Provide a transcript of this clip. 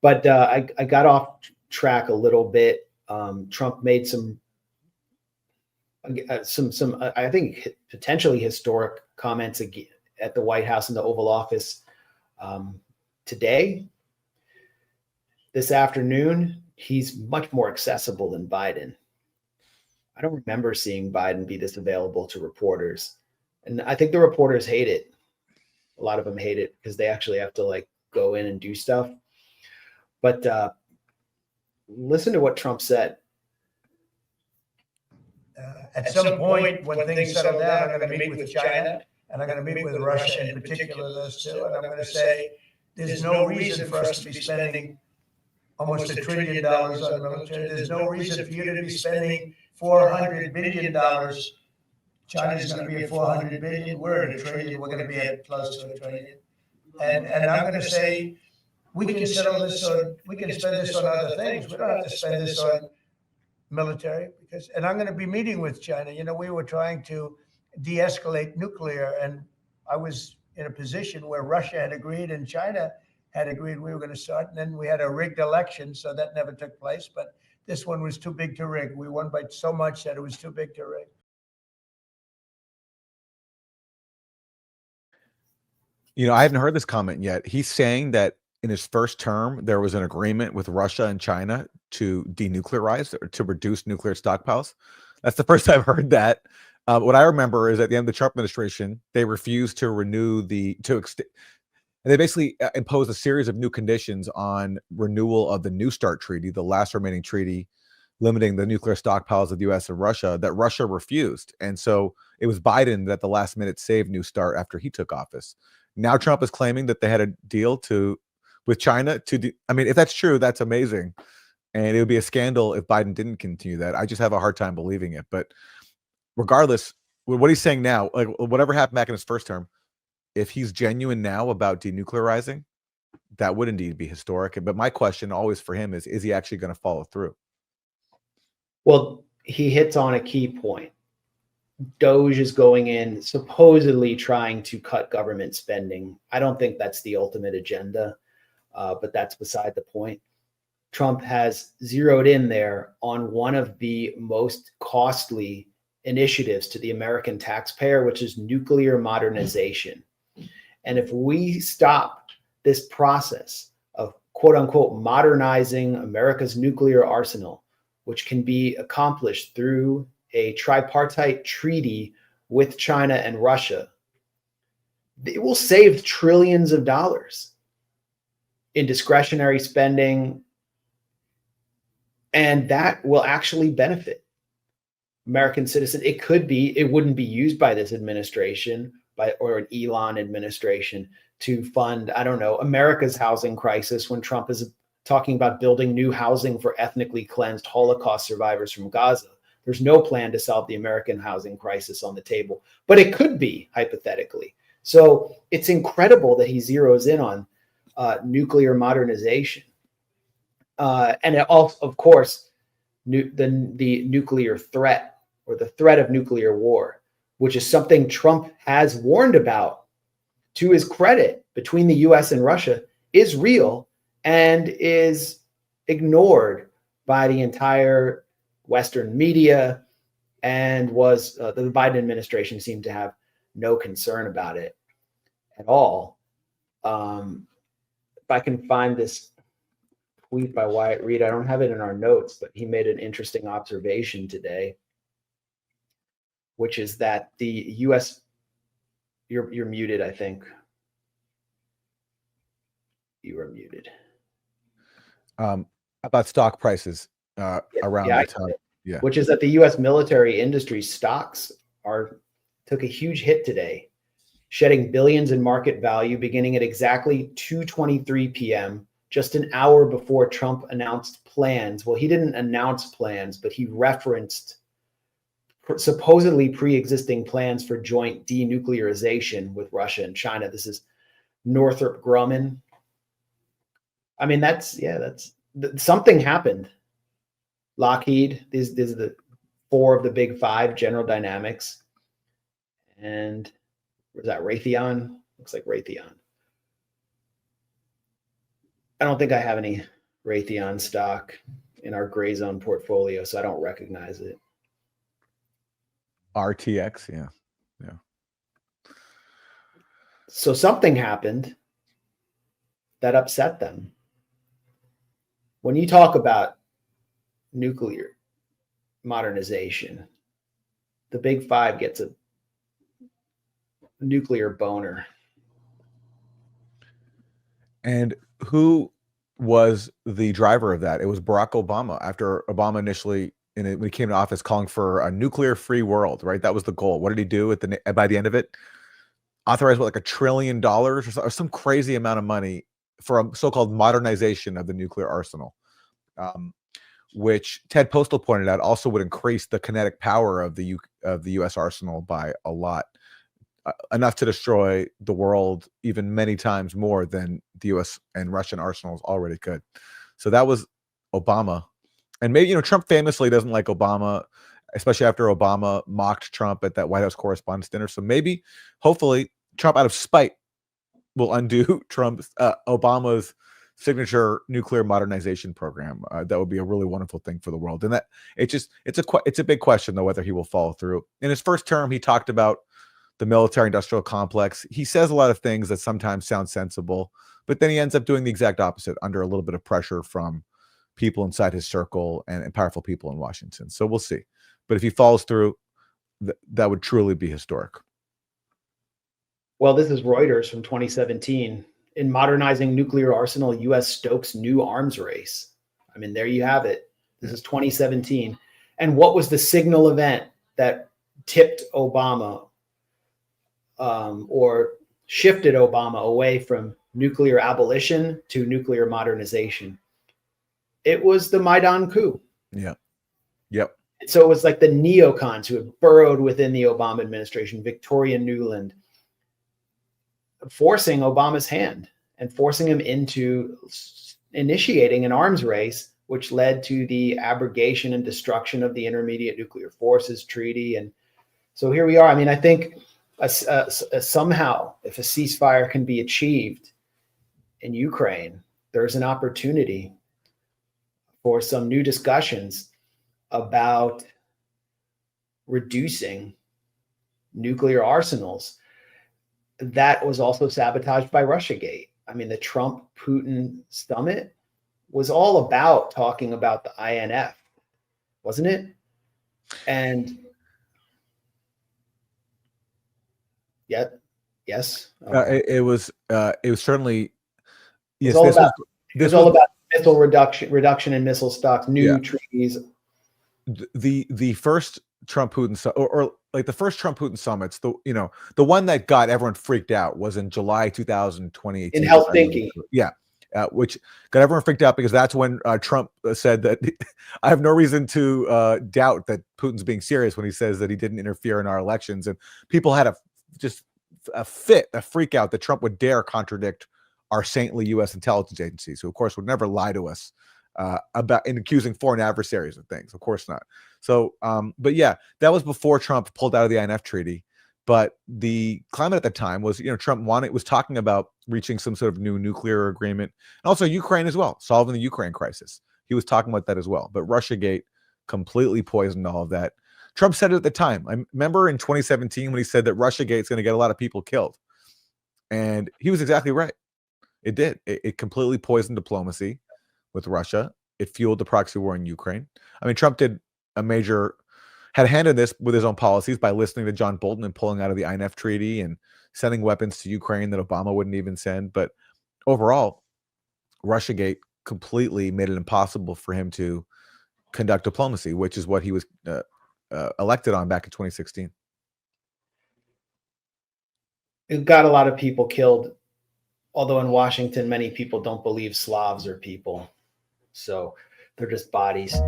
But I got off track a little bit. Trump made some I think potentially historic comments at the White House in the Oval Office today. This afternoon, he's much more accessible than Biden. I don't remember seeing Biden be this available to reporters. And I think the reporters hate it. A lot of them hate it because they actually have to like go in and do stuff. But listen to what Trump said. At some point, when things settle down, I'm going to meet with China and I'm going to meet with Russia in particular, those two. And I'm going to say, there's no reason for us to be spending almost $1 trillion on military. There's no reason for you to be spending $400 billion. China's going to be at 400 billion. We're at $1 trillion. We're going to be at close to $1 trillion. And I'm going to say, we can settle this on, we can spend this on other things. We don't have to spend this on military and I'm going to be meeting with China. You know, we were trying to de-escalate nuclear, and I was in a position where Russia had agreed and China had agreed we were going to start. And then we had a rigged election, so that never took place. But this one was too big to rig. We won by so much that it was too big to rig. You know, I haven't heard this comment yet. He's saying that in his first term, there was an agreement with Russia and China to denuclearize or to reduce nuclear stockpiles. That's the first I've heard that. What I remember is at the end of the Trump administration, they refused to renew they basically imposed a series of new conditions on renewal of the New START treaty, the last remaining treaty limiting the nuclear stockpiles of the U.S. and Russia, that Russia refused. And so it was Biden that the last minute saved New START after he took office. Now Trump is claiming that they had a deal with China I mean, if that's true, that's amazing. And it would be a scandal if Biden didn't continue that. I just have a hard time believing it. But regardless, what he's saying now, like whatever happened back in his first term, if he's genuine now about denuclearizing, that would indeed be historic. But my question always for him is he actually going to follow through? Well, he hits on a key point. Doge is going in, supposedly trying to cut government spending. I don't think that's the ultimate agenda, but that's beside the point. Trump has zeroed in there on one of the most costly initiatives to the American taxpayer, which is nuclear modernization. And if we stop this process of quote unquote modernizing America's nuclear arsenal, which can be accomplished through a tripartite treaty with China and Russia, it will save trillions of dollars in discretionary spending. And that will actually benefit American citizens. It wouldn't be used by this administration or an Elon administration to fund, I don't know, America's housing crisis when Trump is talking about building new housing for ethnically cleansed Holocaust survivors from Gaza. There's no plan to solve the American housing crisis on the table, but it could be hypothetically. So it's incredible that he zeroes in on nuclear modernization. And it also, of course, the nuclear threat or the threat of nuclear war, which is something Trump has warned about. To his credit, between the US and Russia is real and is ignored by the entire Western media, and was the Biden administration seemed to have no concern about it at all. If I can find this tweet by Wyatt Reed, I don't have it in our notes, but he made an interesting observation today, which is that the U.S. You're muted, I think. You are muted. About stock prices around that time. Yeah. Which is that the U.S. military industry stocks took a huge hit today, shedding billions in market value beginning at exactly 2:23 p.m., just an hour before Trump announced plans. Well, he didn't announce plans, but he referenced supposedly pre-existing plans for joint denuclearization with Russia and China. This is Northrop Grumman. I mean, that's something happened. Lockheed, these are the four of the big five, General Dynamics. And was that Raytheon? Looks like Raytheon. I don't think I have any Raytheon stock in our Grayzone portfolio, so I don't recognize it. RTX, yeah. So something happened that upset them. When you talk about nuclear modernization, the Big Five gets a nuclear boner. And who was the driver of that? It was Barack Obama. After Obama initially, when he came to office, calling for a nuclear-free world, right? That was the goal. What did he do by the end of it? Authorized like $1 trillion or some crazy amount of money for a so-called modernization of the nuclear arsenal, which Ted Postal pointed out also would increase the kinetic power of the U.S. arsenal by a lot, enough to destroy the world even many times more than the U.S. and Russian arsenals already could. So that was Obama. And maybe, Trump famously doesn't like Obama, especially after Obama mocked Trump at that White House Correspondents' Dinner. So maybe, hopefully, Trump, out of spite, will undo Obama's signature nuclear modernization program. That would be a really wonderful thing for the world. And that it's a big question, though, whether he will follow through. In his first term, he talked about the military-industrial complex. He says a lot of things that sometimes sound sensible, but then he ends up doing the exact opposite under a little bit of pressure from people inside his circle and powerful people in Washington. So we'll see. But if he follows through, that would truly be historic. Well, this is Reuters from 2017. In modernizing nuclear arsenal, U.S. stokes new arms race. I mean, there you have it. This is 2017. And what was the signal event that tipped Obama or shifted Obama away from nuclear abolition to nuclear modernization? It was the Maidan coup. Yeah. Yep. So it was like the neocons who had burrowed within the Obama administration, Victoria Nuland, forcing Obama's hand and forcing him into initiating an arms race, which led to the abrogation and destruction of the Intermediate Nuclear Forces Treaty. And so here we are. I mean, I think somehow, if a ceasefire can be achieved in Ukraine, there's an opportunity for some new discussions about reducing nuclear arsenals. That was also sabotaged by Russiagate. I mean, the Trump-Putin summit was all about talking about the INF, wasn't it? And yes. It was certainly, yes. It was all about missile reduction in missile stocks, new treaties. The first Trump-Putin or like the first Trump-Putin summits, the one that got everyone freaked out was in July 2020 in Helsinki. Yeah. Which got everyone freaked out because that's when Trump said that I have no reason to doubt that Putin's being serious when he says that he didn't interfere in our elections. And people had a freak out that Trump would dare contradict our saintly U.S. intelligence agencies, who of course would never lie to us about in accusing foreign adversaries of things. Of course not. So, but yeah, that was before Trump pulled out of the INF treaty. But the climate at the time was, Trump was talking about reaching some sort of new nuclear agreement, and also Ukraine as well, solving the Ukraine crisis. He was talking about that as well. But Russiagate completely poisoned all of that. Trump said it at the time. I remember in 2017 when he said that Russiagate is going to get a lot of people killed, and he was exactly right. It did. It completely poisoned diplomacy with Russia. It fueled the proxy war in Ukraine. I mean, Trump had a hand in this with his own policies by listening to John Bolton and pulling out of the INF treaty and sending weapons to Ukraine that Obama wouldn't even send. But overall, Russiagate completely made it impossible for him to conduct diplomacy, which is what he was elected on back in 2016. It got a lot of people killed, although in Washington, many people don't believe Slavs are people. So they're just bodies.